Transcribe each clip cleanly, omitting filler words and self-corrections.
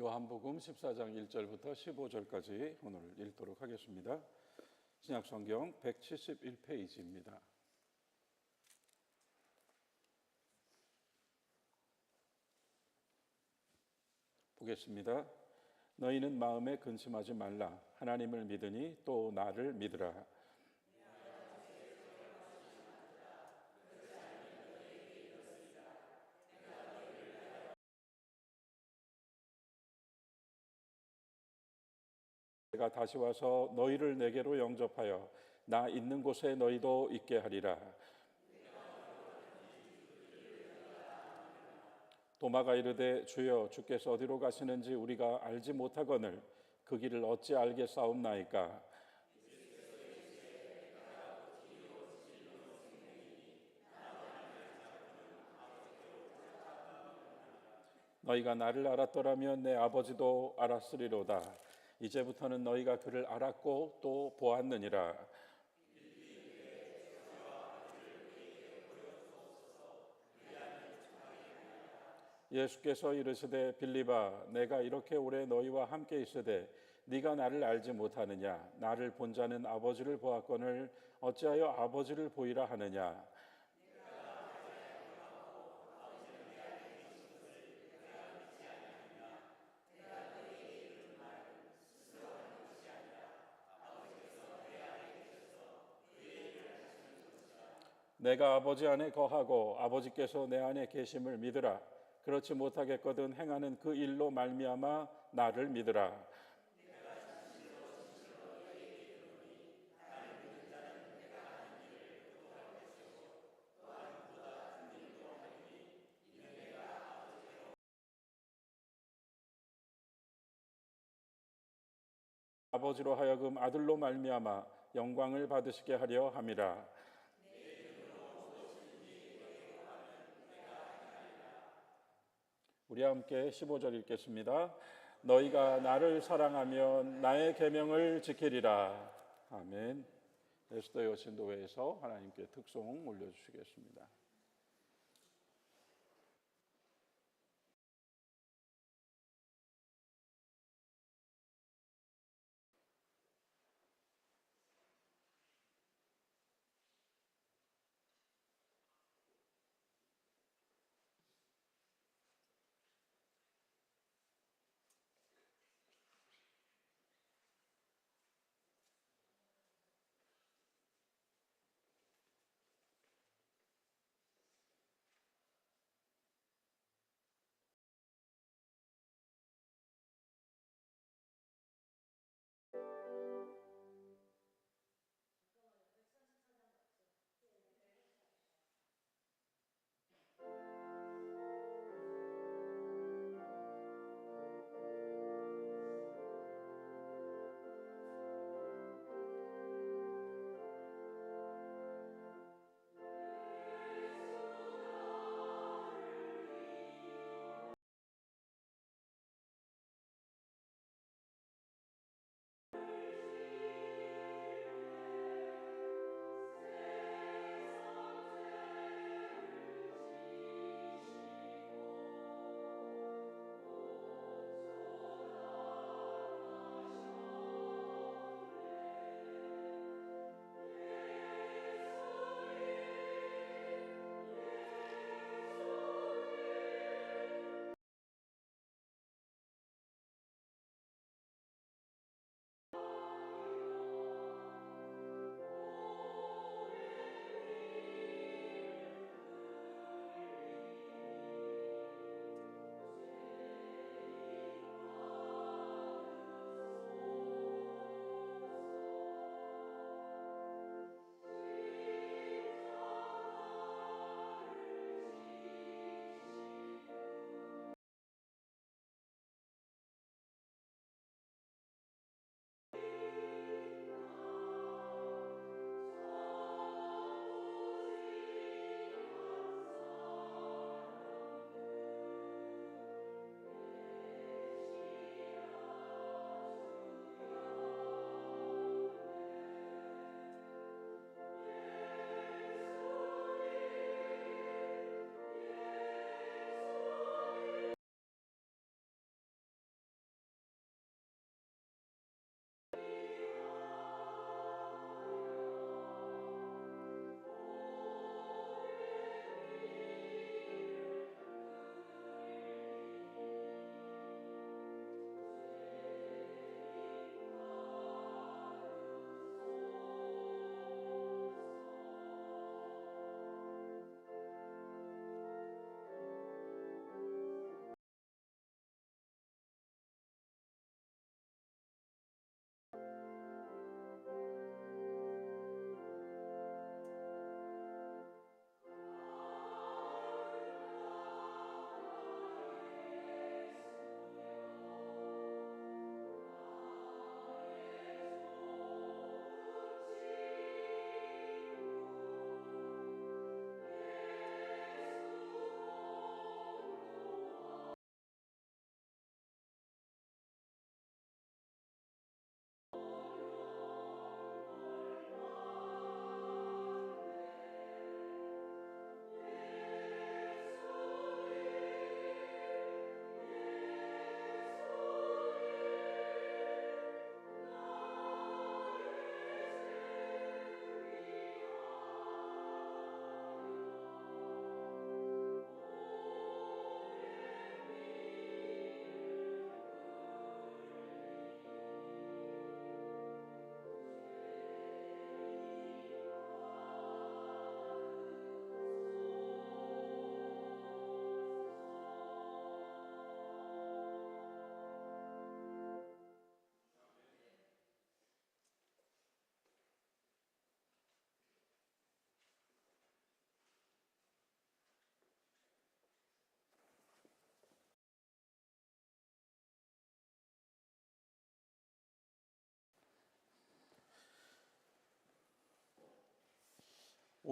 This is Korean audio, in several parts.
요한복음 14장 1절부터 15절까지 오늘 읽도록 하겠습니다. 신약성경 171페이지입니다. 보겠습니다. 너희는 마음에 근심하지 말라. 하나님을 믿으니 또 나를 믿으라. 내가 다시 와서 너희를 내게로 영접하여 나 있는 곳에 너희도 있게 하리라. 도마가 이르되 주여 주께서 어디로 가시는지 우리가 알지 못하거늘 그 길을 어찌 알겠사옵나이까. 너희가 나를 알았더라면 내 아버지도 알았으리로다. 이제부터는 너희가 그를 알았고 또 보았느니라. 예수께서 이르시되 빌립아 내가 이렇게 오래 너희와 함께 있으되 네가 나를 알지 못하느냐. 나를 본 자는 아버지를 보았거늘 어찌하여 아버지를 보이라 하느냐. 내가 아버지 안에 거하고 아버지께서 내 안에 계심을 믿으라. 그렇지 못하겠거든 행하는 그 일로 말미암아 나를 믿으라. 아버지로 하여금 아들로 말미암아 영광을 받으시게 하려 함이라. 우리 함께 15절 읽겠습니다. 너희가 나를 사랑하면 나의 계명을 지키리라. 아멘. 에스더 여신도회에서 하나님께 특송 올려주시겠습니다.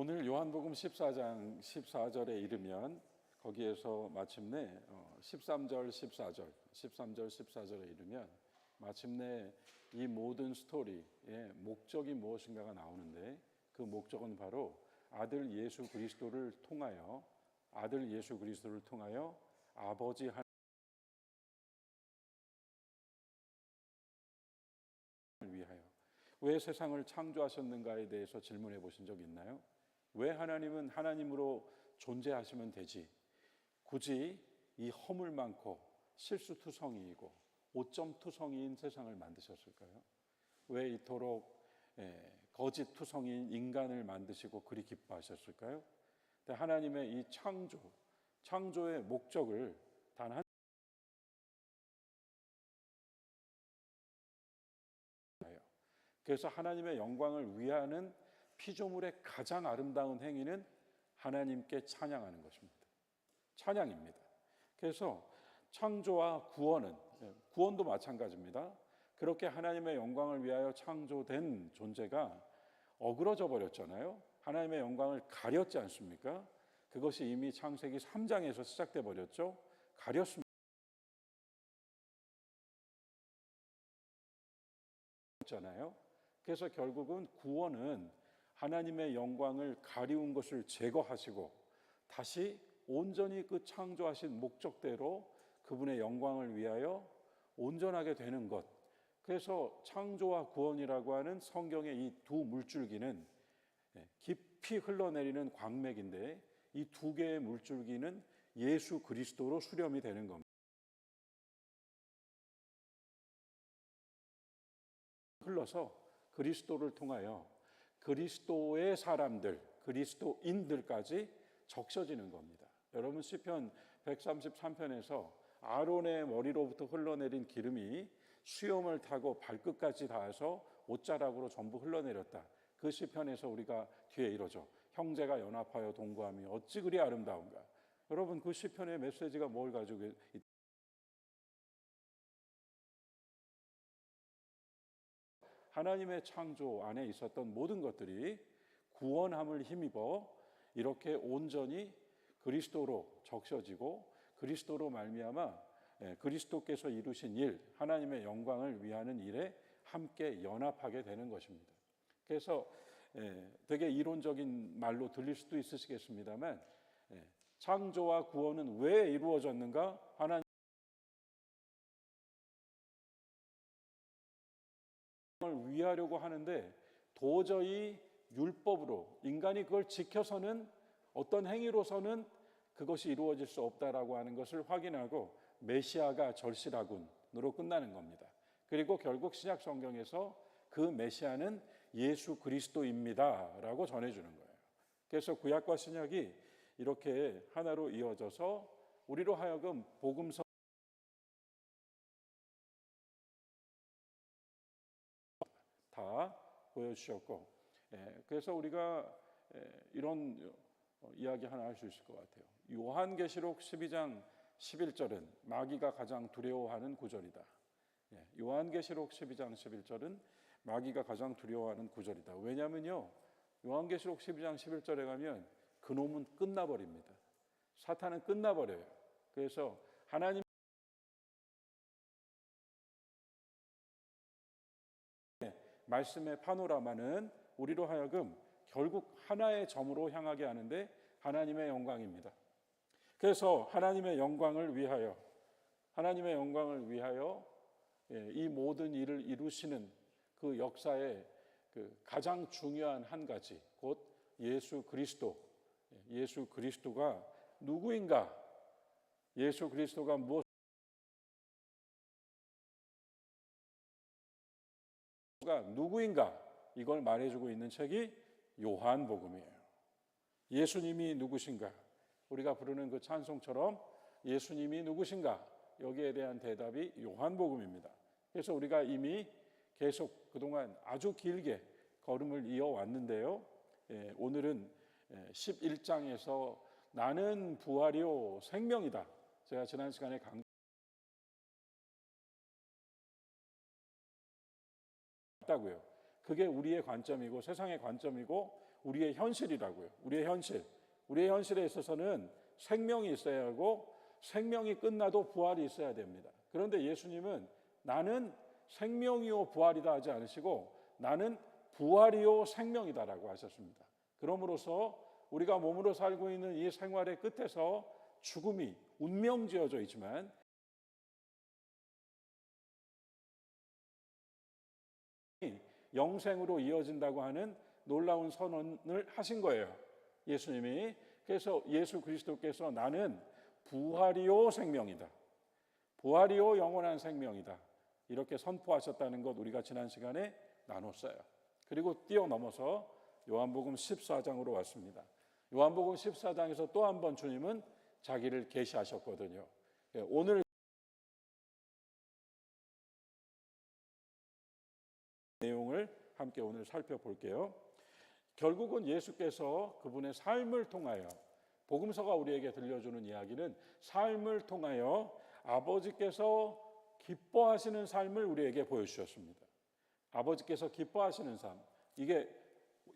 오늘 요한복음 14장 14절에 이르면 거기에서 마침내 13절 14절에 이르면 마침내 이 모든 스토리의 목적이 무엇인가가 나오는데, 그 목적은 바로 아들 예수 그리스도를 통하여 아버지 하나님을 위하여. 왜 세상을 창조하셨는가에 대해서 질문해 보신 적 있나요? 왜 하나님은 하나님으로 존재하시면 되지, 굳이 이 허물 많고 실수투성이이고 오점투성이인 세상을 만드셨을까요? 왜 이토록 거짓투성이인 인간을 만드시고 그리 기뻐하셨을까요? 하나님의 이 창조의 목적을 단 한, 그래서 하나님의 영광을 위하는 피조물의 가장 아름다운 행위는 하나님께 찬양하는 것입니다. 찬양입니다. 그래서 창조와 구원도 마찬가지입니다. 그렇게 하나님의 영광을 위하여 창조된 존재가 어그러져 버렸잖아요. 하나님의 영광을 가렸지 않습니까? 그것이 이미 창세기 3장에서 시작돼 버렸죠. 가렸습니다. 그래서 결국은 구원은 하나님의 영광을 가리운 것을 제거하시고 다시 온전히 그 창조하신 목적대로 그분의 영광을 위하여 온전하게 되는 것. 그래서 창조와 구원이라고 하는 성경의 이 두 물줄기는 깊이 흘러내리는 광맥인데, 이 두 개의 물줄기는 예수 그리스도로 수렴이 되는 겁니다. 흘러서 그리스도를 통하여 그리스도의 사람들, 그리스도인들까지 적셔지는 겁니다. 여러분, 시편 133편에서 아론의 머리로부터 흘러내린 기름이 수염을 타고 발끝까지 닿아서 옷자락으로 전부 흘러내렸다. 그 시편에서 우리가 뒤에 이러죠. 형제가 연합하여 동거함이 어찌 그리 아름다운가. 여러분, 그 시편의 메시지가 뭘 가지고 있다? 하나님의 창조 안에 있었던 모든 것들이 구원함을 힘입어 이렇게 온전히 그리스도로 적셔지고, 그리스도로 말미암아 그리스도께서 이루신 일, 하나님의 영광을 위하는 일에 함께 연합하게 되는 것입니다. 그래서 되게 이론적인 말로 들릴 수도 있으시겠습니다만, 창조와 구원은 왜 이루어졌는가? 하나님을 위하려고 하는데 도저히 율법으로 인간이 그걸 지켜서는, 어떤 행위로서는 그것이 이루어질 수 없다라고 하는 것을 확인하고 메시아가 절실하군으로 끝나는 겁니다. 그리고 결국 신약 성경에서 그 메시아는 예수 그리스도입니다라고 전해주는 거예요. 그래서 구약과 신약이 이렇게 하나로 이어져서 우리로 하여금 복음서 다 보여주셨고, 그래서 우리가 이런 이야기 하나 할 수 있을 것 같아요. 요한계시록 12장 11절은 마귀가 가장 두려워하는 구절이다. 요한계시록 12장 11절은 마귀가 가장 두려워하는 구절이다. 왜냐하면요, 요한계시록 12장 11절에 가면 그놈은 끝나버립니다. 사탄은 끝나버려요. 그래서 하나님 말씀의 파노라마는 우리로 하여금 결국 하나의 점으로 향하게 하는데 하나님의 영광입니다. 그래서 하나님의 영광을 위하여 이 모든 일을 이루시는 그 역사의 그 가장 중요한 한 가지, 곧 예수 그리스도가 누구인가, 예수 그리스도가 무엇 누구인가, 이걸 말해주고 있는 책이 요한복음이에요. 예수님이 누구신가? 우리가 부르는 그 찬송처럼 예수님이 누구신가? 여기에 대한 대답이 요한복음입니다. 그래서 우리가 이미 계속 그동안 아주 길게 걸음을 이어왔는데요. 오늘은 11장에서 나는 부활이요 생명이다. 제가 지난 시간에 다고요. 그게 우리의 관점이고 세상의 관점이고 우리의 현실이라고요. 우리의 현실. 우리의 현실에 있어서는 생명이 있어야 하고 생명이 끝나도 부활이 있어야 됩니다. 그런데 예수님은 나는 생명이요 부활이다 하지 않으시고 나는 부활이요 생명이다라고 하셨습니다. 그러므로서 우리가 몸으로 살고 있는 이 생활의 끝에서 죽음이 운명지어져 있지만 영생으로 이어진다고 하는 놀라운 선언을 하신 거예요. 예수님이. 그래서 예수 그리스도께서 나는 부활이요 생명이다. 부활이요 영원한 생명이다. 이렇게 선포하셨다는 것 우리가 지난 시간에 나눴어요. 그리고 뛰어넘어서 요한복음 14장으로 왔습니다. 요한복음 14장에서 또 한 번 주님은 자기를 계시하셨거든요. 오늘 내용을 함께 오늘 살펴볼게요. 결국은 예수께서 그분의 삶을 통하여 복음서가 우리에게 들려주는 이야기는 삶을 통하여 아버지께서 기뻐하시는 삶을 우리에게 보여주셨습니다. 아버지께서 기뻐하시는 삶, 이게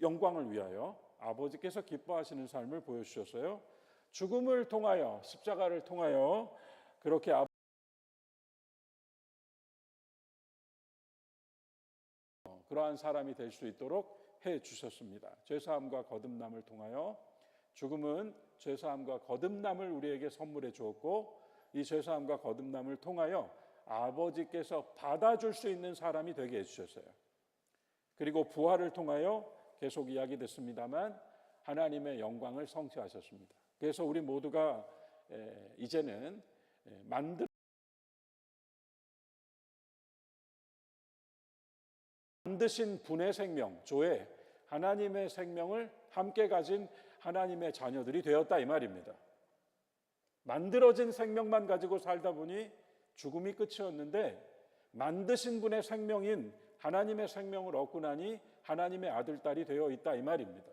영광을 위하여 아버지께서 기뻐하시는 삶을 보여주셨어요. 죽음을 통하여 십자가를 통하여 그렇게 그러한 사람이 될 수 있도록 해 주셨습니다. 죄사함과 거듭남을 통하여 죽음은 죄사함과 거듭남을 우리에게 선물해 주었고 이 죄사함과 거듭남을 통하여 아버지께서 받아줄 수 있는 사람이 되게 해주셨어요. 그리고 부활을 통하여 계속 이야기됐습니다만 하나님의 영광을 성취하셨습니다. 그래서 우리 모두가 이제는 만드신 분의 생명, 조에 하나님의 생명을 함께 가진 하나님의 자녀들이 되었다 이 말입니다. 만들어진 생명만 가지고 살다 보니 죽음이 끝이었는데 만드신 분의 생명인 하나님의 생명을 얻고 나니 하나님의 아들, 딸이 되어 있다 이 말입니다.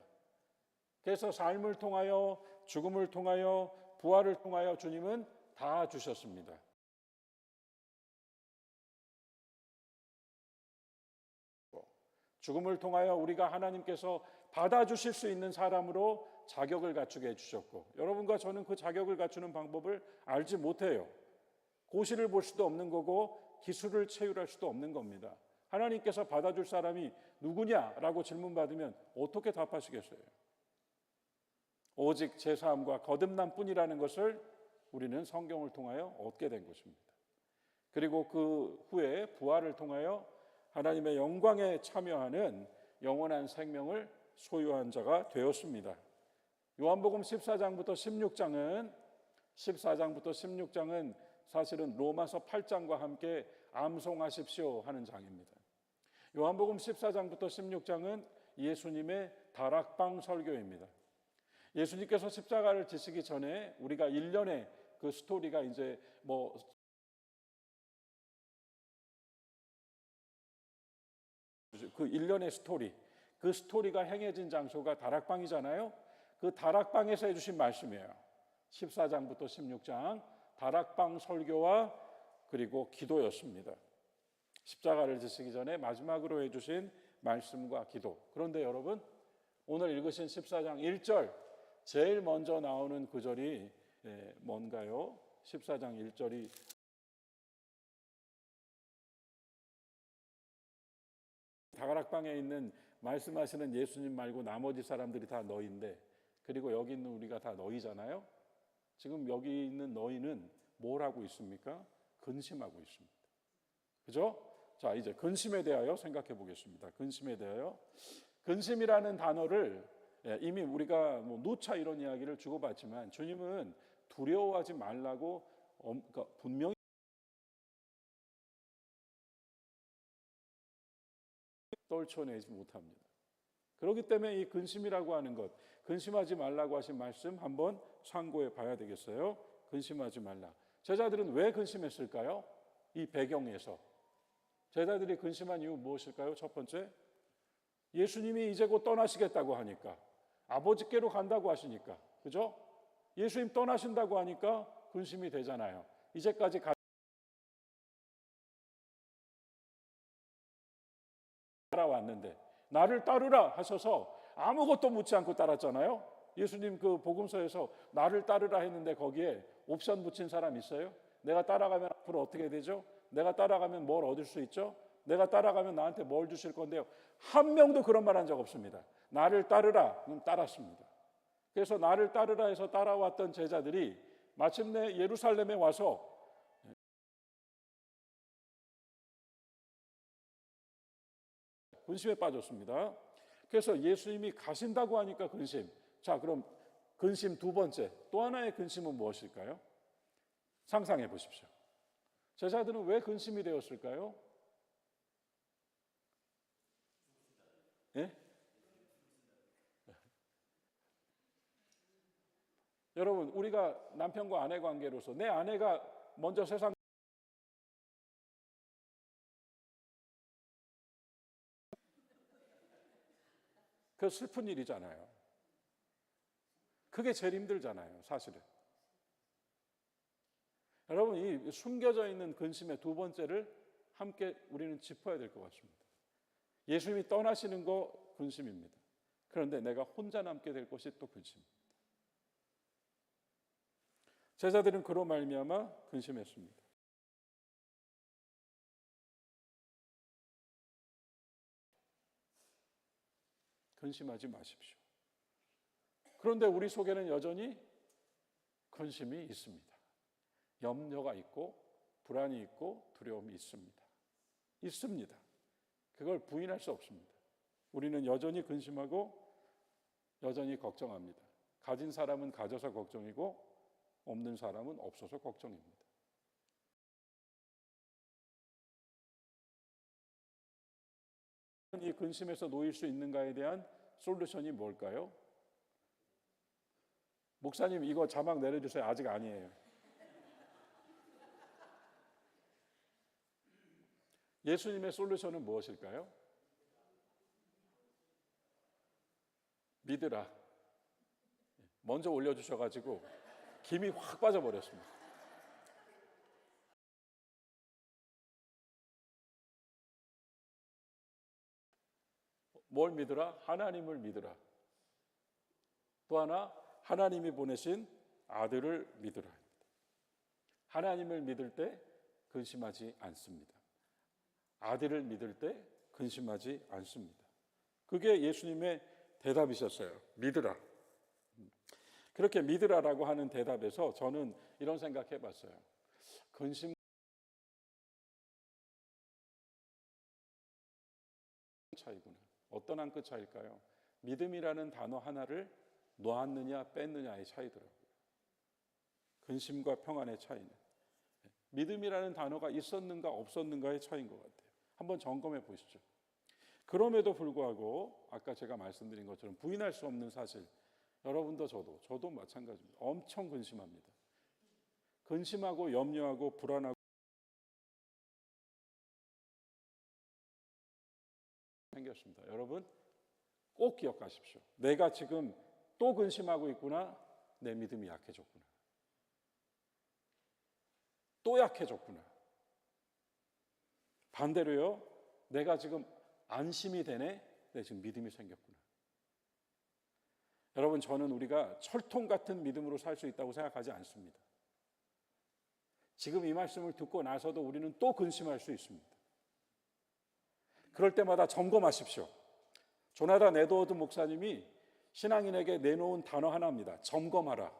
그래서 삶을 통하여 죽음을 통하여 부활을 통하여 주님은 다 주셨습니다. 죽음을 통하여 우리가 하나님께서 받아주실 수 있는 사람으로 자격을 갖추게 해주셨고 여러분과 저는 그 자격을 갖추는 방법을 알지 못해요. 고시를 볼 수도 없는 거고 기술을 채울할 수도 없는 겁니다. 하나님께서 받아줄 사람이 누구냐라고 질문받으면 어떻게 답하시겠어요? 오직 제사함과 거듭남뿐이라는 것을 우리는 성경을 통하여 얻게 된 것입니다. 그리고 그 후에 부활을 통하여 하나님의 영광에 참여하는 영원한 생명을 소유한 자가 되었습니다. 요한복음 14장부터 16장은 사실은 로마서 8장과 함께 암송하십시오 하는 장입니다. 요한복음 14장부터 16장은 예수님의 다락방 설교입니다. 예수님께서 십자가를 지시기 전에 우리가 1년의 그 스토리가 이제 그 1년의 스토리, 그 스토리가 행해진 장소가 다락방이잖아요. 그 다락방에서 해주신 말씀이에요. 14장부터 16장 다락방 설교와 그리고 기도였습니다. 십자가를 지시기 전에 마지막으로 해주신 말씀과 기도. 그런데 여러분 오늘 읽으신 14장 1절 제일 먼저 나오는 구절이 뭔가요? 14장 1절이 다락방에 있는 말씀하시는 예수님 말고 나머지 사람들이 다 너희인데 그리고 여기 있는 우리가 다 너희잖아요. 지금 여기 있는 너희는 뭘 하고 있습니까? 근심하고 있습니다. 그죠? 자, 이제 근심에 대하여 생각해 보겠습니다. 근심에 대하여. 근심이라는 단어를 이미 우리가 누차 이런 이야기를 주고받지만 주님은 두려워하지 말라고 그러니까 분명히 떨쳐내지 못합니다. 그렇기 때문에 이 근심이라고 하는 것, 근심하지 말라고 하신 말씀 한번 참고해 봐야 되겠어요. 근심하지 말라. 제자들은 왜 근심했을까요? 이 배경에서 제자들이 근심한 이유 무엇일까요? 첫 번째, 예수님이 이제 곧 떠나시겠다고 하니까, 아버지께로 간다고 하시니까, 그죠? 예수님 떠나신다고 하니까 근심이 되잖아요. 이제까지 따라왔는데 나를 따르라 하셔서 아무것도 묻지 않고 따랐잖아요. 예수님 그 복음서에서 나를 따르라 했는데 거기에 옵션 붙인 사람 있어요? 내가 따라가면 앞으로 어떻게 되죠? 내가 따라가면 뭘 얻을 수 있죠? 내가 따라가면 나한테 뭘 주실 건데요? 한 명도 그런 말 한 적 없습니다. 나를 따르라, 그럼 따랐습니다. 그래서 나를 따르라 해서 따라왔던 제자들이 마침내 예루살렘에 와서 근심에 빠졌습니다. 그래서 예수님이 가신다고 하니까 근심. 자, 그럼 근심 두 번째, 또 하나의 근심은 무엇일까요? 상상해 보십시오. 제자들은 왜 근심이 되었을까요? 예? 여러분, 우리가 남편과 아내 관계로서 내 아내가 먼저 세상 그 슬픈 일이잖아요. 그게 제일 힘들잖아요, 사실은. 여러분, 이 숨겨져 있는 근심의 두 번째를 함께 우리는 짚어야 될 것 같습니다. 예수님이 떠나시는 거 근심입니다. 그런데 내가 혼자 남게 될 것이 또 근심입니다. 제자들은 그로 말미암아 근심했습니다. 근심하지 마십시오. 그런데 우리 속에는 여전히 근심이 있습니다. 염려가 있고 불안이 있고 두려움이 있습니다. 있습니다. 그걸 부인할 수 없습니다. 우리는 여전히 근심하고 여전히 걱정합니다. 가진 사람은 가져서 걱정이고 없는 사람은 없어서 걱정입니다. 이 근심에서 놓일 수 있는가에 대한 솔루션이 뭘까요? 목사님 이거 자막 내려주세요. 아직 아니에요. 예수님의 솔루션은 무엇일까요? 믿으라. 먼저 올려주셔가지고 김이 확 빠져버렸습니다. 뭘 믿으라? 하나님을 믿으라. 또 하나 하나님이 보내신 아들을 믿으라. 하나님을 믿을 때 근심하지 않습니다. 아들을 믿을 때 근심하지 않습니다. 그게 예수님의 대답이셨어요. 믿으라. 그렇게 믿으라라고 하는 대답에서 저는 이런 생각해 봤어요. 근심 차이구나. 어떤 한 끗 차일까요? 믿음이라는 단어 하나를 놓았느냐 뺐느냐의 차이더라고요. 근심과 평안의 차이는 믿음이라는 단어가 있었는가 없었는가의 차이인 것 같아요. 한번 점검해 보시죠. 그럼에도 불구하고 아까 제가 말씀드린 것처럼 부인할 수 없는 사실, 여러분도 저도 마찬가지입니다. 엄청 근심합니다. 근심하고 염려하고 불안하고 생겼습니다. 여러분 꼭 기억하십시오. 내가 지금 또 근심하고 있구나. 내 믿음이 약해졌구나. 또 약해졌구나. 반대로요. 내가 지금 안심이 되네. 내 지금 믿음이 생겼구나. 여러분 저는 우리가 철통 같은 믿음으로 살 수 있다고 생각하지 않습니다. 지금 이 말씀을 듣고 나서도 우리는 또 근심할 수 있습니다. 그럴 때마다 점검하십시오. 조나단 에드워드 목사님이 신앙인에게 내놓은 단어 하나입니다. 점검하라.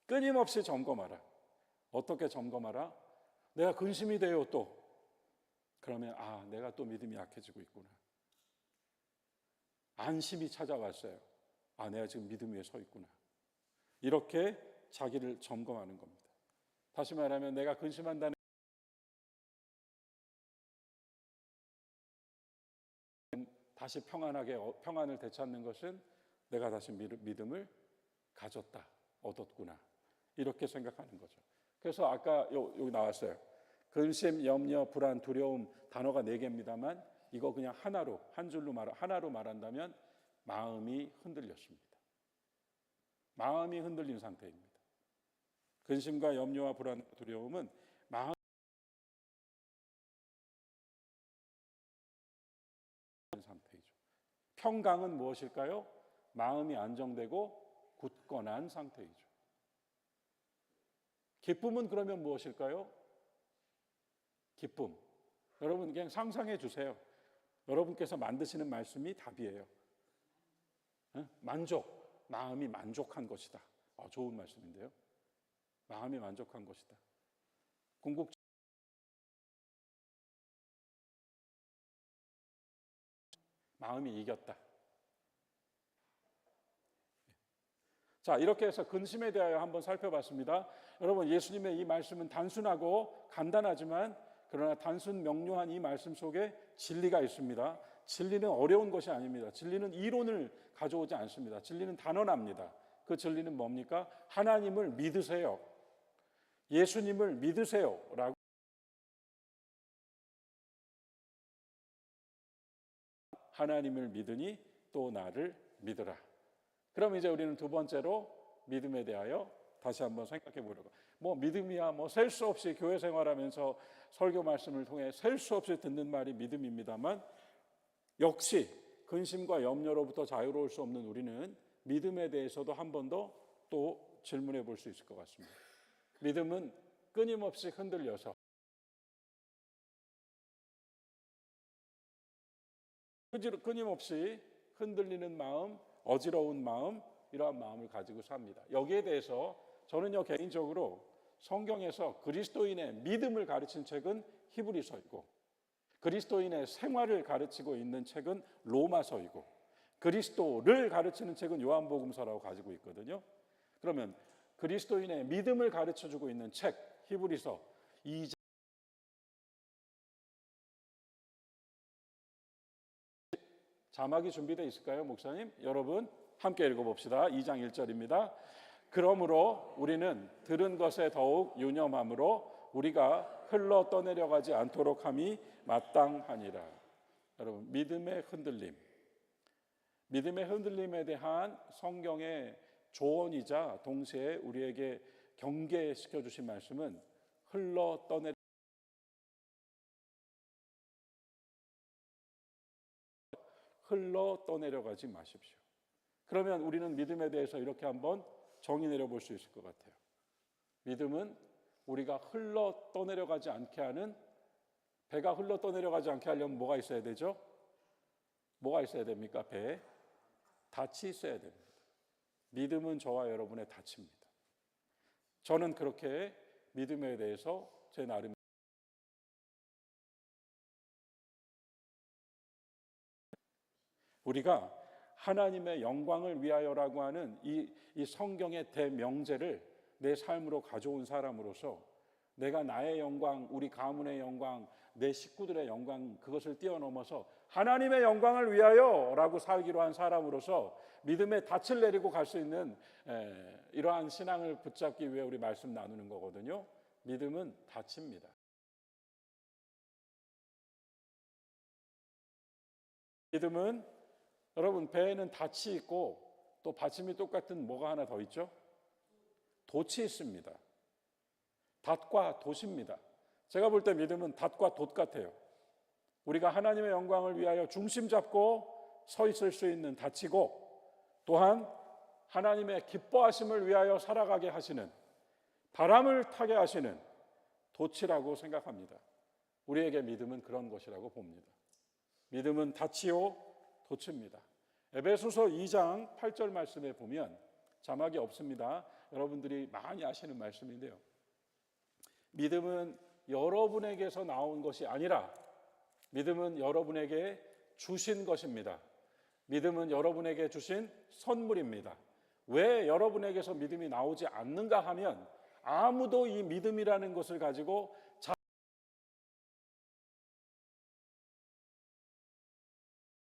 끊임없이 점검하라. 어떻게 점검하라? 내가 근심이 돼요 또. 그러면 내가 또 믿음이 약해지고 있구나. 안심이 찾아왔어요. 내가 지금 믿음 위에 서 있구나. 이렇게 자기를 점검하는 겁니다. 다시 말하면 내가 근심한다는 다시 평안을 되찾는 것은 내가 다시 믿음을 가졌다, 얻었구나. 이렇게 생각하는 거죠. 그래서 아까 여기 나왔어요. 근심, 염려, 불안, 두려움 단어가 4개입니다만 이거 그냥 하나로 말한다면 마음이 흔들렸습니다. 마음이 흔들린 상태입니다. 근심과 염려와 불안, 두려움은 마음 상태이죠. 평강은 무엇일까요? 마음이 안정되고 굳건한 상태이죠. 기쁨은 그러면 무엇일까요? 기쁨. 여러분 그냥 상상해 주세요. 여러분께서 만드시는 말씀이 답이에요. 만족, 마음이 만족한 것이다. 좋은 말씀인데요. 마음이 만족한 것이다. 궁극 마음이 이겼다. 자, 이렇게 해서 근심에 대하여 한번 살펴봤습니다. 여러분, 예수님의 이 말씀은 단순하고 간단하지만 그러나 단순 명료한 이 말씀 속에 진리가 있습니다. 진리는 어려운 것이 아닙니다. 진리는 이론을 가져오지 않습니다. 진리는 단언합니다. 그 진리는 뭡니까? 하나님을 믿으세요. 예수님을 믿으세요. 라고 하나님을 믿으니 또 나를 믿으라. 그럼 이제 우리는 두 번째로 믿음에 대하여 다시 한번 생각해 보려고. 믿음이야 셀 수 없이 교회 생활하면서 설교 말씀을 통해 셀 수 없이 듣는 말이 믿음입니다만 역시 근심과 염려로부터 자유로울 수 없는 우리는 믿음에 대해서도 한 번 더 또 질문해 볼 수 있을 것 같습니다. 믿음은 끊임없이 흔들려서 끊임없이 흔들리는 마음, 어지러운 마음, 이러한 마음을 가지고 삽니다. 여기에 대해서 저는요 개인적으로 성경에서 그리스도인의 믿음을 가르친 책은 히브리서이고 그리스도인의 생활을 가르치고 있는 책은 로마서이고 그리스도를 가르치는 책은 요한복음서라고 가지고 있거든요. 그러면 그리스도인의 믿음을 가르쳐주고 있는 책 히브리서 2장 자막이 준비되어 있을까요, 목사님? 여러분 함께 읽어봅시다. 2장 1절입니다. 그러므로 우리는 들은 것에 더욱 유념함으로 우리가 흘러 떠내려가지 않도록 함이 마땅하니라. 여러분, 믿음의 흔들림에 대한 성경의 조언이자 동시에 우리에게 경계시켜 주신 말씀은 흘러 떠내려가지 마십시오. 그러면 우리는 믿음에 대해서 이렇게 한번 정의 내려볼 수 있을 것 같아요. 믿음은 우리가 흘러 떠내려가지 않게 하는, 배가 흘러 떠내려가지 않게 하려면 뭐가 있어야 되죠? 뭐가 있어야 됩니까? 배에 닻이 있어야 됩니다. 믿음은 저와 여러분의 닻입니다. 저는 그렇게 믿음에 대해서 제 나름 우리가 하나님의 영광을 위하여라고 하는 이 성경의 대명제를 내 삶으로 가져온 사람으로서 내가 나의 영광, 우리 가문의 영광, 내 식구들의 영광 그것을 뛰어넘어서 하나님의 영광을 위하여라고 살기로 한 사람으로서 믿음의 닻을 내리고 갈 수 있는 이러한 신앙을 붙잡기 위해 우리 말씀 나누는 거거든요. 믿음은 닻입니다. 믿음은 여러분 배에는 닻이 있고 또 받침이 똑같은 뭐가 하나 더 있죠? 돛이 있습니다. 덫과 돛입니다. 제가 볼 때 믿음은 덫과 돛 같아요. 우리가 하나님의 영광을 위하여 중심 잡고 서 있을 수 있는 닻이고 또한 하나님의 기뻐하심을 위하여 살아가게 하시는 바람을 타게 하시는 돛이라고 생각합니다. 우리에게 믿음은 그런 것이라고 봅니다. 믿음은 닻이요 돛입니다. 에베소서 2장 8절 말씀에 보면 자막이 없습니다. 여러분들이 많이 아시는 말씀인데요. 믿음은 여러분에게서 나온 것이 아니라 믿음은 여러분에게 주신 것입니다. 믿음은 여러분에게 주신 선물입니다. 왜 여러분에게서 믿음이 나오지 않는가 하면 아무도 이 믿음이라는 것을 가지고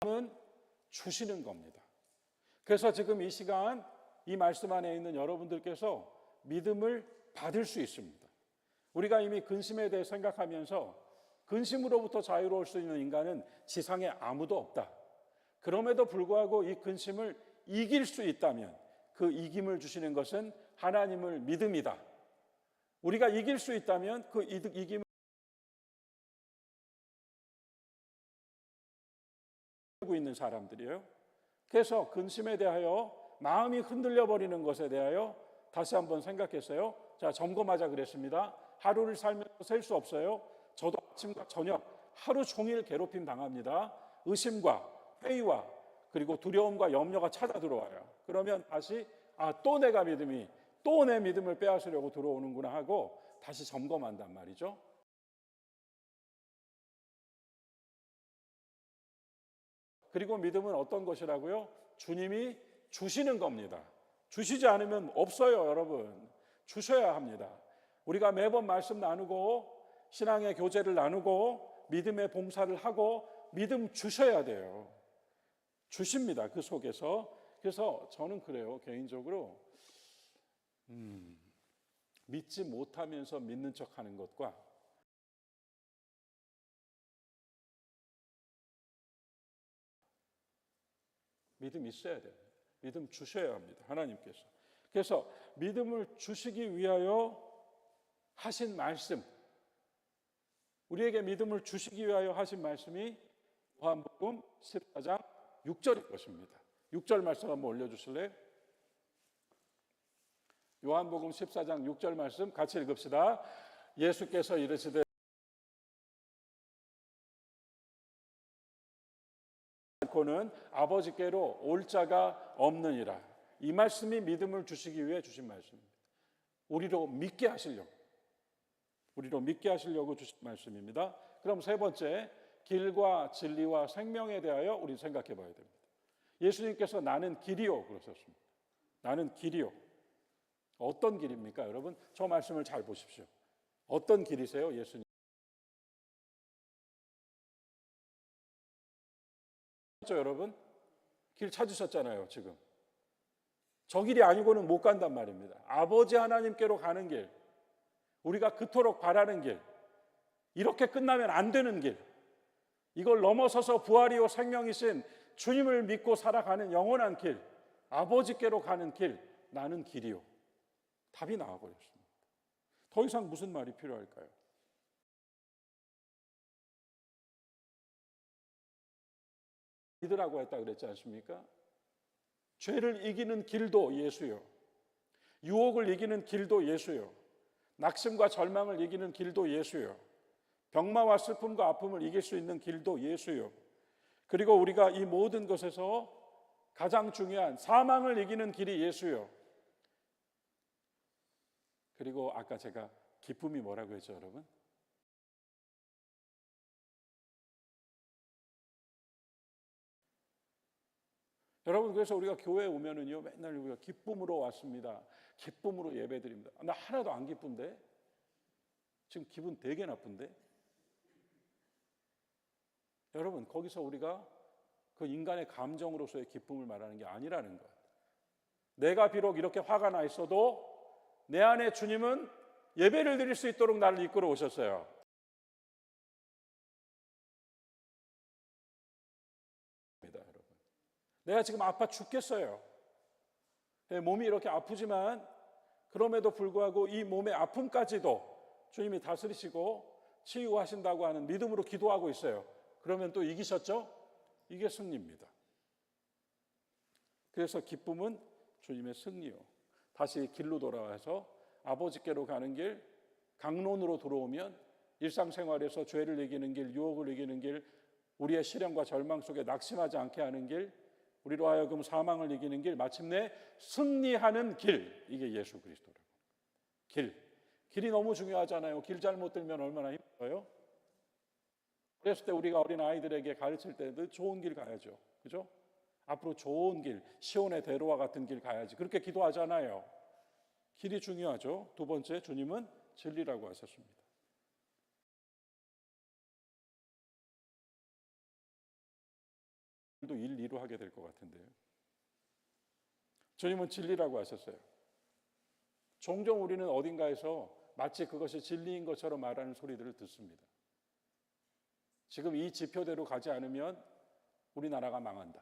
자신은 주시는 겁니다. 그래서 지금 이 시간 이 말씀 안에 있는 여러분들께서 믿음을 받을 수 있습니다. 우리가 이미 근심에 대해 생각하면서 근심으로부터 자유로울 수 있는 인간은 지상에 아무도 없다. 그럼에도 불구하고 이 근심을 이길 수 있다면 그 이김을 주시는 것은 하나님을 믿음이다. 우리가 이길 수 있다면 그 이김을 하고 있는 사람들이에요. 그래서 근심에 대하여 마음이 흔들려 버리는 것에 대하여 다시 한번 생각했어요. 자, 점검하자 그랬습니다. 하루를 살면서 셀 수 없어요. 저도 아침과 저녁 하루 종일 괴롭힘 당합니다. 의심과 회의와 그리고 두려움과 염려가 찾아 들어와요. 그러면 다시 또 내가 믿음이 또 내 믿음을 빼앗으려고 들어오는구나 하고 다시 점검한단 말이죠. 그리고 믿음은 어떤 것이라고요? 주님이 주시는 겁니다. 주시지 않으면 없어요, 여러분. 주셔야 합니다. 우리가 매번 말씀 나누고 신앙의 교제를 나누고 믿음의 봉사를 하고 믿음 주셔야 돼요. 주십니다. 그 속에서. 그래서 저는 그래요. 개인적으로 믿지 못하면서 믿는 척하는 것과 믿음 있어야 돼요. 믿음 주셔야 합니다. 하나님께서. 그래서 믿음을 주시기 위하여 하신 말씀, 우리에게 믿음을 주시기 위하여 하신 말씀이 요한복음 14장 6절일 것입니다. 6절 말씀 한번 올려주실래요? 요한복음 14장 6절 말씀 같이 읽읍시다. 예수께서 이르시되 고는 아버지께로 올 자가 없느니라. 이 말씀이 믿음을 주시기 위해 주신 말씀입니다. 우리로 믿게 하시려고 주신 말씀입니다. 그럼 세 번째, 길과 진리와 생명에 대하여 우리 생각해 봐야 됩니다. 예수님께서 나는 길이요 그러셨습니다. 나는 길이요. 어떤 길입니까, 여러분? 저 말씀을 잘 보십시오. 어떤 길이세요, 예수님? 여러분, 길 찾으셨잖아요. 지금 저 길이 아니고는 못 간단 말입니다. 아버지 하나님께로 가는 길, 우리가 그토록 바라는 길, 이렇게 끝나면 안 되는 길, 이걸 넘어서서 부활이요 생명이신 주님을 믿고 살아가는 영원한 길, 아버지께로 가는 길, 나는 길이요. 답이 나와버렸습니다. 더 이상 무슨 말이 필요할까요? 믿으라고 했다 그랬지 않습니까? 죄를 이기는 길도 예수요. 유혹을 이기는 길도 예수요. 낙심과 절망을 이기는 길도 예수요. 병마와 슬픔과 아픔을 이길 수 있는 길도 예수요. 그리고 우리가 이 모든 것에서 가장 중요한 사망을 이기는 길이 예수요. 그리고 아까 제가 기쁨이 뭐라고 했죠, 여러분? 여러분, 그래서 우리가 교회에 오면은요, 맨날 우리가 기쁨으로 왔습니다. 기쁨으로 예배드립니다. 나 하나도 안 기쁜데? 지금 기분 되게 나쁜데? 여러분, 거기서 우리가 그 인간의 감정으로서의 기쁨을 말하는 게 아니라는 것. 내가 비록 이렇게 화가 나 있어도 내 안에 주님은 예배를 드릴 수 있도록 나를 이끌어 오셨어요. 여러분, 내가 지금 아파 죽겠어요. 몸이 이렇게 아프지만 그럼에도 불구하고 이 몸의 아픔까지도 주님이 다스리시고 치유하신다고 하는 믿음으로 기도하고 있어요. 그러면 또 이기셨죠? 이게 승리입니다. 그래서 기쁨은 주님의 승리요. 다시 길로 돌아와서 아버지께로 가는 길, 강론으로 들어오면 일상생활에서 죄를 이기는 길, 유혹을 이기는 길, 우리의 시련과 절망 속에 낙심하지 않게 하는 길, 우리로 하여금 사망을 이기는 길, 마침내 승리하는 길, 이게 예수 그리스도라고. 길이 너무 중요하잖아요. 길 잘못 들면 얼마나 힘들어요? 그랬을 때 우리가 어린 아이들에게 가르칠 때도 좋은 길 가야죠. 그죠? 앞으로 좋은 길, 시온의 대로와 같은 길 가야지. 그렇게 기도하잖아요. 길이 중요하죠. 두 번째, 주님은 진리라고 하셨습니다. 또 일리로 하게 될 것 같은데요. 주님은 진리라고 하셨어요. 종종 우리는 어딘가에서 마치 그것이 진리인 것처럼 말하는 소리들을 듣습니다. 지금 이 지표대로 가지 않으면 우리나라가 망한다.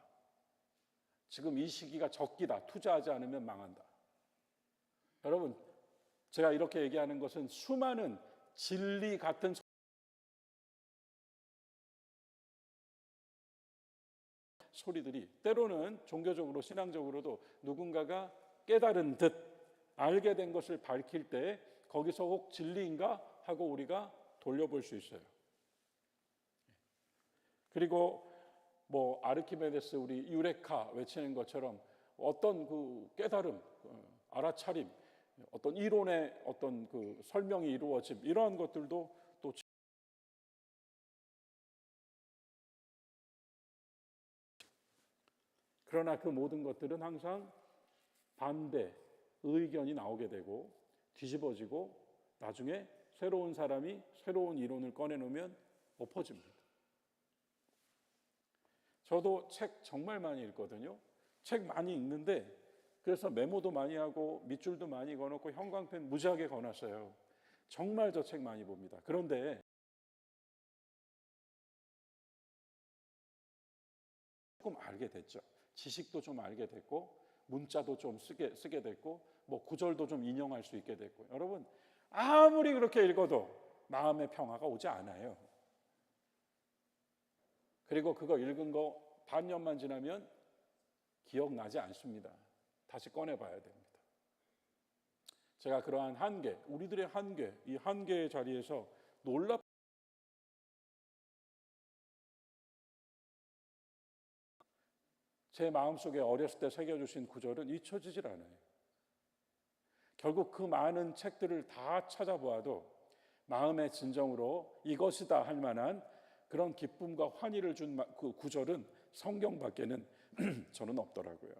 지금 이 시기가 적기다. 투자하지 않으면 망한다. 여러분, 제가 이렇게 얘기하는 것은 수많은 진리 같은 소리들이 때로는 종교적으로 신앙적으로도 누군가가 깨달은 듯 알게 된 것을 밝힐 때 거기서 혹 진리인가 하고 우리가 돌려볼 수 있어요. 그리고 뭐 아르키메데스 우리 유레카 외치는 것처럼 어떤 그 깨달음, 알아차림, 어떤 이론의 어떤 그 설명이 이루어짐 이러한 것들도 또 그러나 그 모든 것들은 항상 반대 의견이 나오게 되고 뒤집어지고 나중에 새로운 사람이 새로운 이론을 꺼내놓으면 엎어집니다. 저도 책 정말 많이 읽거든요. 책 많이 읽는데 그래서 메모도 많이 하고 밑줄도 많이 그어놓고 형광펜 무지하게 그어놨어요. 정말 저 책 많이 봅니다. 그런데 조금 알게 됐죠. 지식도 좀 알게 됐고 문자도 좀 쓰게 됐고 뭐 구절도 좀 인용할 수 있게 됐고 여러분 아무리 그렇게 읽어도 마음의 평화가 오지 않아요. 그리고 그거 읽은 거 반년만 지나면 기억나지 않습니다. 다시 꺼내봐야 됩니다. 제가 그러한 한계, 우리들의 한계, 이 한계의 자리에서 제 마음속에 어렸을 때 새겨주신 구절은 잊혀지질 않아요. 결국 그 많은 책들을 다 찾아보아도 마음의 진정으로 이것이다 할 만한 그런 기쁨과 환희를 준 그 구절은 성경밖에는 저는 없더라고요.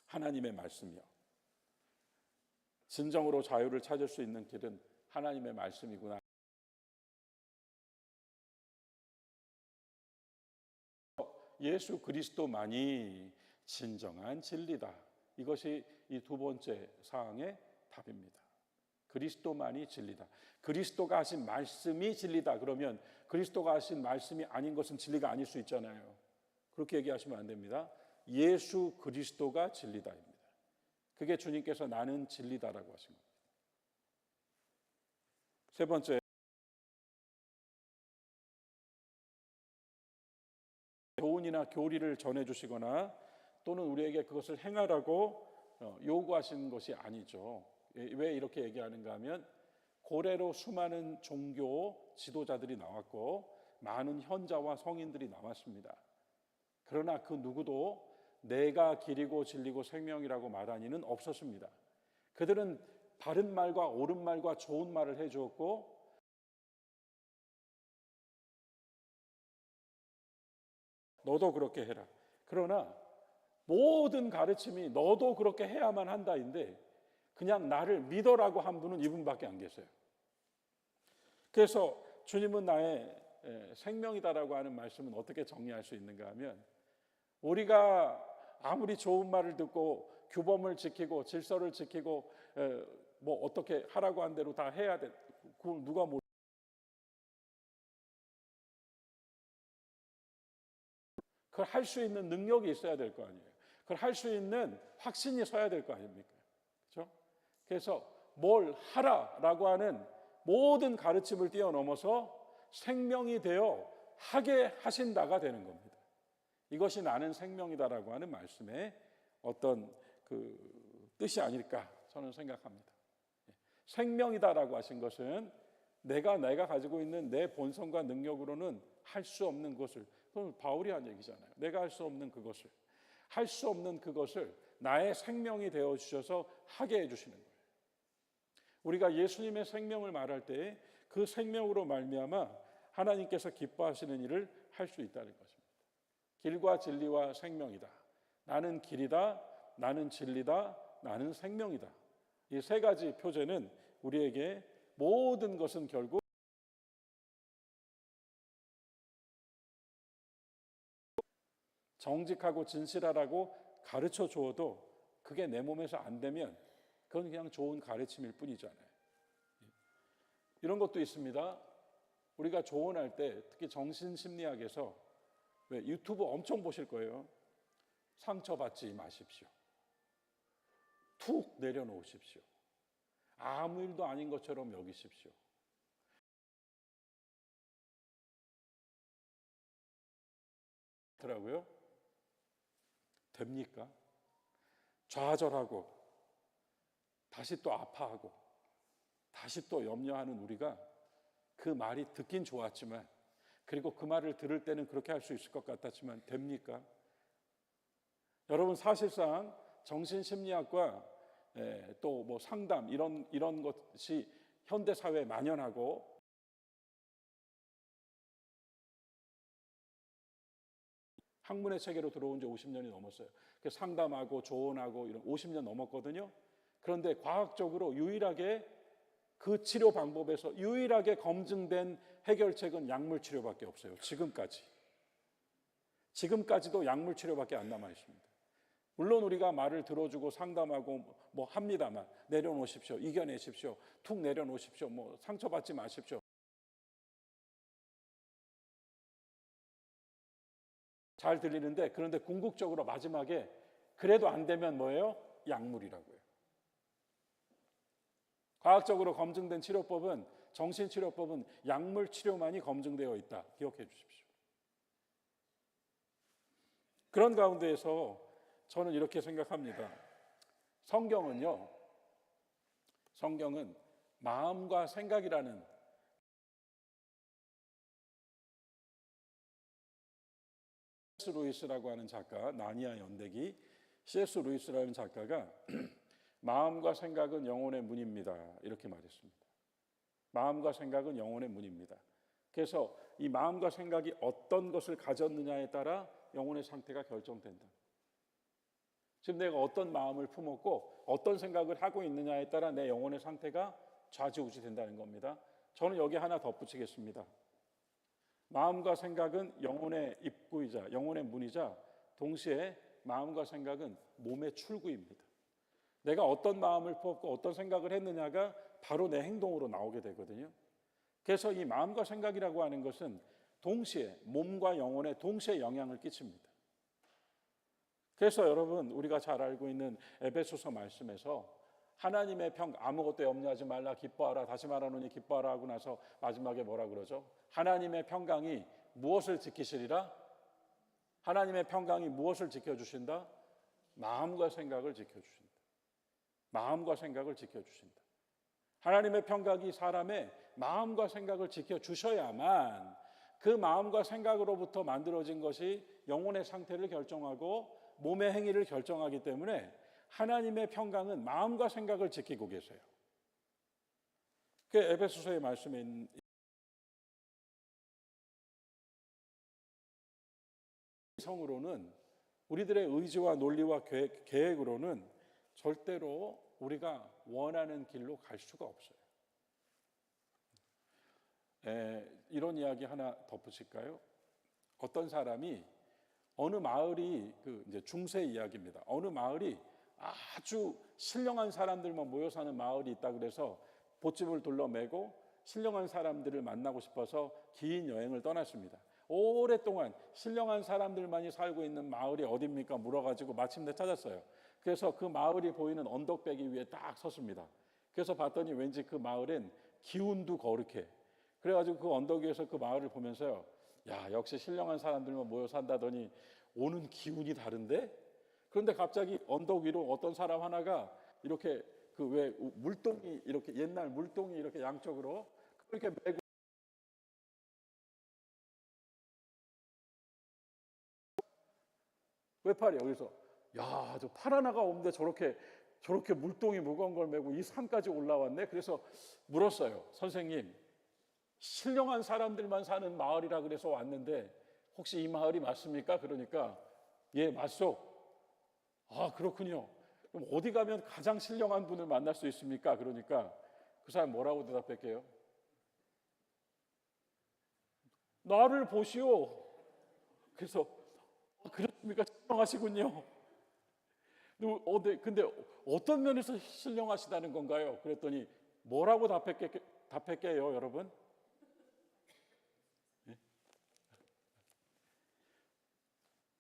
하나님의 말씀이요. 진정으로 자유를 찾을 수 있는 길은 하나님의 말씀이구나. 예수 그리스도만이 진정한 진리다. 이것이 이 두 번째 사항의 답입니다. 그리스도만이 진리다. 그리스도가 하신 말씀이 진리다. 그러면 그리스도가 하신 말씀이 아닌 것은 진리가 아닐 수 있잖아요. 그렇게 얘기하시면 안 됩니다. 예수 그리스도가 진리다입니다. 그게 주님께서 나는 진리다라고 하신 겁니다. 세 번째, 교훈이나 교리를 전해주시거나 또는 우리에게 그것을 행하라고 요구하시는 것이 아니죠. 왜 이렇게 얘기하는가 하면 고래로 수많은 종교 지도자들이 나왔고 많은 현자와 성인들이 나왔습니다. 그러나 그 누구도 내가 길이고 진리고 생명이라고 말한 이는 없었습니다. 그들은 바른 말과 옳은 말과 좋은 말을 해주었고 너도 그렇게 해라. 그러나 모든 가르침이 너도 그렇게 해야만 한다인데 그냥 나를 믿어라고 한 분은 이분밖에 안 계세요. 그래서 주님은 나의 생명이다라고 하는 말씀은 어떻게 정리할 수 있는가 하면 우리가 아무리 좋은 말을 듣고 규범을 지키고 질서를 지키고 뭐 어떻게 하라고 한 대로 다 해야 돼. 그걸 누가 그걸 할 수 있는 능력이 있어야 될 거 아니에요. 그걸 할 수 있는 확신이 서야 될 거 아닙니까? 그렇죠? 그래서 뭘 하라라고 하는 모든 가르침을 뛰어넘어서 생명이 되어 하게 하신다가 되는 겁니다. 이것이 나는 생명이다라고 하는 말씀의 어떤 그 뜻이 아닐까 저는 생각합니다. 생명이다라고 하신 것은 내가 가지고 있는 내 본성과 능력으로는 할 수 없는 것을, 그건 바울이 한 얘기잖아요. 내가 할 수 없는 그것을, 할 수 없는 그것을 나의 생명이 되어 주셔서 하게 해 주시는 거예요. 우리가 예수님의 생명을 말할 때 그 생명으로 말미암아 하나님께서 기뻐하시는 일을 할 수 있다는 것입니다. 길과 진리와 생명이다. 나는 길이다. 나는 진리다. 나는 생명이다. 이 세 가지 표제는 우리에게 모든 것은 결국 정직하고 진실하라고 가르쳐 주어도 그게 내 몸에서 안 되면 그건 그냥 좋은 가르침일 뿐이잖아요. 이런 것도 있습니다. 우리가 조언할 때 특히 정신심리학에서 왜 유튜브 엄청 보실 거예요. 상처받지 마십시오. 툭 내려놓으십시오. 아무 일도 아닌 것처럼 여기십시오. 더라고요. 됩니까? 좌절하고 다시 또 아파하고 다시 또 염려하는 우리가 그 말이 듣긴 좋았지만, 그리고 그 말을 들을 때는 그렇게 할 수 있을 것 같았지만 됩니까? 여러분, 사실상 정신심리학과 또 뭐 상담 이런 것이 현대 사회에 만연하고, 학문의 체계로 들어온 지 50년이 넘었어요. 상담하고 조언하고 이런 50년 넘었거든요. 그런데 과학적으로 유일하게 그 치료 방법에서 유일하게 검증된 해결책은 약물 치료밖에 없어요. 지금까지도 약물 치료밖에 안 남아 있습니다. 물론 우리가 말을 들어주고 상담하고 뭐 합니다만, 내려놓으십시오, 이겨내십시오, 툭 내려놓으십시오, 뭐 상처받지 마십시오. 잘 들리는데, 그런데 궁극적으로 마지막에 그래도 안 되면 뭐예요? 약물이라고요. 과학적으로 검증된 치료법은, 정신치료법은 약물 치료만이 검증되어 있다. 기억해 주십시오. 그런 가운데에서 저는 이렇게 생각합니다. 성경은 마음과 생각이라는, C.S. 루이스라고 하는 작가, 나니아 연대기 C.S. 루이스라는 작가가 마음과 생각은 영혼의 문입니다, 이렇게 말했습니다. 마음과 생각은 영혼의 문입니다. 그래서 이 마음과 생각이 어떤 것을 가졌느냐에 따라 영혼의 상태가 결정된다. 지금 내가 어떤 마음을 품었고 어떤 생각을 하고 있느냐에 따라 내 영혼의 상태가 좌지우지 된다는 겁니다. 저는 여기 하나 덧붙이겠습니다. 마음과 생각은 영혼의 입구이자 영혼의 문이자, 동시에 마음과 생각은 몸의 출구입니다. 내가 어떤 마음을 품고 어떤 생각을 했느냐가 바로 내 행동으로 나오게 되거든요. 그래서 이 마음과 생각이라고 하는 것은 동시에 몸과 영혼에 동시에 영향을 끼칩니다. 그래서 여러분, 우리가 잘 알고 있는 에베소서 말씀에서 하나님의 아무것도 염려하지 말라, 기뻐하라, 다시 말하노니 기뻐하라 하고 나서 마지막에 뭐라 그러죠? 하나님의 평강이 무엇을 지키시리라? 하나님의 평강이 무엇을 지켜주신다? 마음과 생각을 지켜주신다. 마음과 생각을 지켜주신다. 하나님의 평강이 사람의 마음과 생각을 지켜주셔야만 그 마음과 생각으로부터 만들어진 것이 영혼의 상태를 결정하고 몸의 행위를 결정하기 때문에 하나님의 평강은 마음과 생각을 지키고 계세요. 그 에베소서의 말씀에 있는 성으로는, 우리들의 의지와 논리와 계획으로는 절대로 우리가 원하는 길로 갈 수가 없어요. 이런 이야기 하나 덧붙일까요? 어떤 사람이 어느 마을이, 이제 중세 이야기입니다. 어느 마을이 아주 신령한 사람들만 모여 사는 마을이 있다 그래서 돛집을 둘러매고 신령한 사람들을 만나고 싶어서 긴 여행을 떠났습니다. 오랫동안 신령한 사람들만이 살고 있는 마을이 어디입니까? 물어가지고 마침내 찾았어요. 그래서 그 마을이 보이는 언덕배기 위에 딱 섰습니다. 그래서 봤더니 왠지 그 마을엔 기운도 거룩해. 그래가지고 그 언덕 위에서 그 마을을 보면서요, 야, 역시 신령한 사람들만 모여 산다더니 오는 기운이 다른데? 그런데 갑자기 언덕 위로 어떤 사람 하나가 이렇게 그 왜 물동이, 이렇게 옛날 물동이 이렇게 양쪽으로 그렇게 메고 왜 팔이야? 그래서 야, 저 팔 하나가 없는데 저렇게 물동이 무거운 걸 메고 이 산까지 올라왔네. 그래서 물었어요. 선생님, 신령한 사람들만 사는 마을이라 그래서 왔는데 혹시 이 마을이 맞습니까? 그러니까 예, 맞소. 아, 그렇군요. 그럼 어디 가면 가장 신령한 분을 만날 수 있습니까? 그러니까 그 사람 뭐라고 대답할게요? 나를 보시오. 그래서 그렇습니까? 신령하시군요. 근데 어떤 면에서 신령하시다는 건가요? 그랬더니 뭐라고 답할게요, 여러분?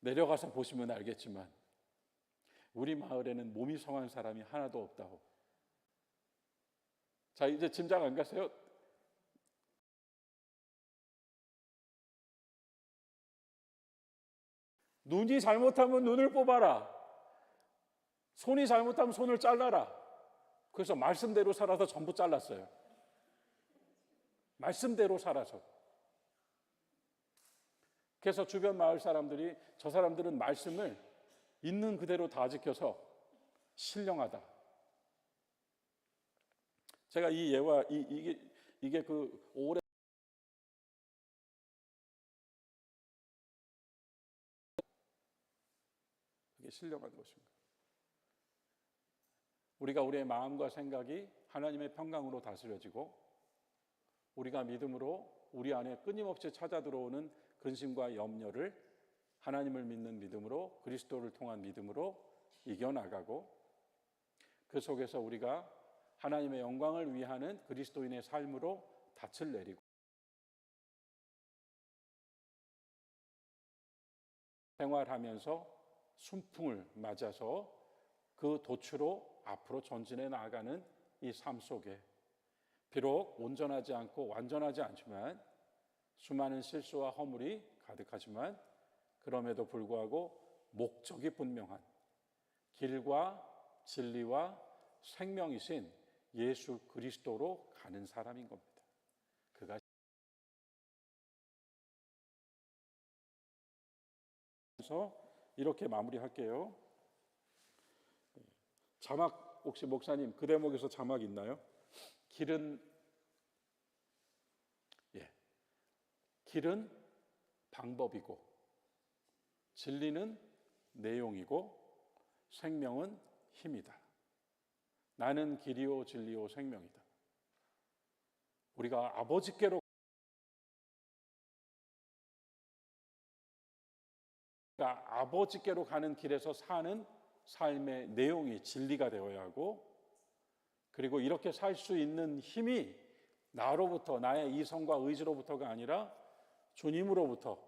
내려가서 보시면 알겠지만 우리 마을에는 몸이 성한 사람이 하나도 없다고. 자, 이제 짐작 안 가세요? 눈이 잘못하면 눈을 뽑아라. 손이 잘못하면 손을 잘라라. 그래서 말씀대로 살아서 전부 잘랐어요. 말씀대로 살아서. 그래서 주변 마을 사람들이 저 사람들은 말씀을 있는 그대로 다 지켜서 신령하다. 제가 이 예와 이게 그 오래 이게 신령한 것입니다. 우리가 우리의 마음과 생각이 하나님의 평강으로 다스려지고 우리가 믿음으로 우리 안에 끊임없이 찾아 들어오는 근심과 염려를 하나님을 믿는 믿음으로 그리스도를 통한 믿음으로 이겨나가고 그 속에서 우리가 하나님의 영광을 위하는 그리스도인의 삶으로 닻을 내리고 생활하면서 순풍을 맞아서 그 도추로 앞으로 전진해 나아가는 이 삶 속에 비록 온전하지 않고 완전하지 않지만 수많은 실수와 허물이 가득하지만 그럼에도 불구하고 목적이 분명한 길과 진리와 생명이신 예수 그리스도로 가는 사람인 겁니다. 그가 그래서 이렇게 마무리할게요. 자막 혹시 목사님 그 대목에서 자막 있나요? 길은 길은 방법이고 진리는 내용이고 생명은 힘이다. 나는 길이요 진리요 생명이다. 우리가 아버지께로 가는 길에서 사는 삶의 내용이 진리가 되어야 하고 그리고 이렇게 살 수 있는 힘이 나로부터 나의 이성과 의지로부터가 아니라 주님으로부터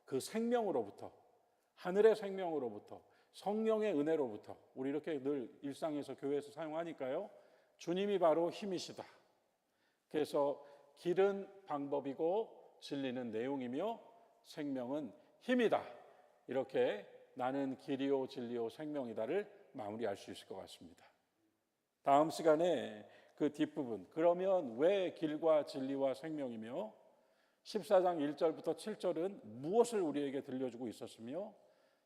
그 생명으로부터 하늘의 생명으로부터 성령의 은혜로부터 우리 이렇게 늘 일상에서 교회에서 사용하니까요. 주님이 바로 힘이시다. 그래서 길은 방법이고 진리는 내용이며 생명은 힘이다. 이렇게 나는 길이요 진리요 생명이다를 마무리할 수 있을 것 같습니다. 다음 시간에 그 뒷부분 그러면 왜 길과 진리와 생명이며 14장 1절부터 7절은 무엇을 우리에게 들려주고 있었으며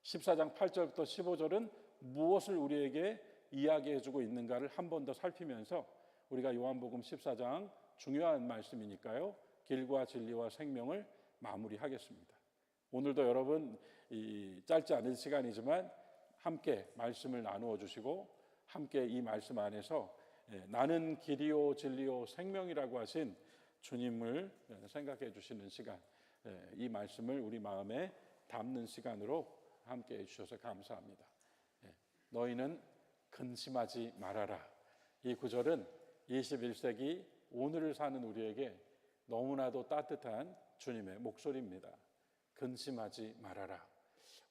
14장 8절부터 15절은 무엇을 우리에게 이야기해주고 있는가를 한 번 더 살피면서 우리가 요한복음 14장 중요한 말씀이니까요. 길과 진리와 생명을 마무리하겠습니다. 오늘도 여러분 이 짧지 않은 시간이지만 함께 말씀을 나누어 주시고 함께 이 말씀 안에서 나는 길이요 진리요 생명이라고 하신 주님을 생각해 주시는 시간, 이 말씀을 우리 마음에 담는 시간으로 함께 해주셔서 감사합니다. 너희는 근심하지 말아라. 이 구절은 21세기 오늘을 사는 우리에게 너무나도 따뜻한 주님의 목소리입니다. 근심하지 말아라.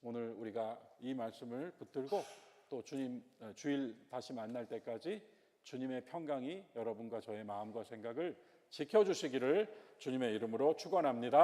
오늘 우리가 이 말씀을 붙들고 또 주일 다시 만날 때까지 주님의 평강이 여러분과 저의 마음과 생각을 지켜주시기를 주님의 이름으로 축원합니다.